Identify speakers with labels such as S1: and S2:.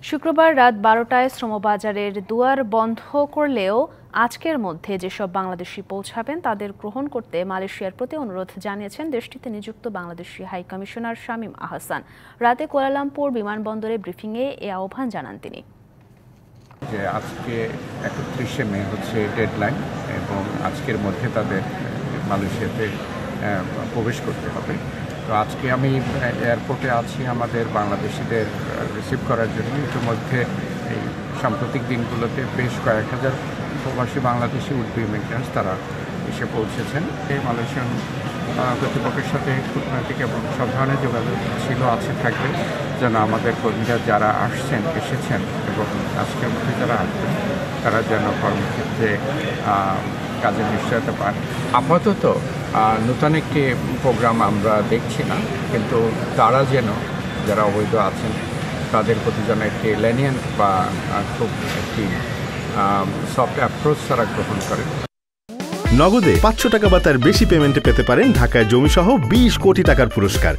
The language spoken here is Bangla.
S1: শুক্রবার রাত 12টায় শ্রমবাজারের দুয়ার বন্ধ করলেও আজকের মধ্যে যেসব বাংলাদেশি পৌঁছাবেন তাদের গ্রহণ করতে মালয়েশিয়ার প্রতি অনুরোধ জানিয়েছেন দেশটিতে নিযুক্ত বাংলাদেশি হাই কমিশনার শামীম আহসান। রাতে কুয়ালালামপুর বিমানবন্দরে ব্রিফিংয়ে এ আহ্বান জানান তিনি।
S2: আজকে 31শে মে হচ্ছে ডেডলাইন এবং আজকের মধ্যে তাদের মালয়েশিয়াতে প্রবেশ করতে হবে। তো আজকে আমি এয়ারপোর্টে আছি আমাদের বাংলাদেশিদের রিসিভ করার জন্য। ইতিমধ্যে এই সাম্প্রতিক দিনগুলোতে বেশ কয়েক হাজার প্রবাসী বাংলাদেশি উডবি ইমিগ্রেন্টস তারা এসে পৌঁছেছেন। এই মালয়েশিয়ান কর্তৃপক্ষের সাথে কূটনৈতিক এবং সব ধরনের যোগাযোগ ছিল, আছে, থাকবে যেন আমাদের কর্মীরা যারা এসেছেন এবং আজকের মধ্যে যারা আসবেন তারা যেন কর্মক্ষেত্রে কাজের নিশ্চয়তা পান। আপাতত নতুন একটি প্রোগ্রাম আমরা দেখছি না, কিন্তু তারা যেন যারা অবৈধ আছেন তাদের প্রতি যেন একটি লেনিয়েন্ট বা খুব একটি সফট অ্যাপ্রোচ তারা গ্রহণ করেন।
S3: নগদে 500 টাকা বা তার বেশি পেমেন্টে পেতে পারেন ঢাকায় জমিসহ 20 কোটি টাকার পুরস্কার।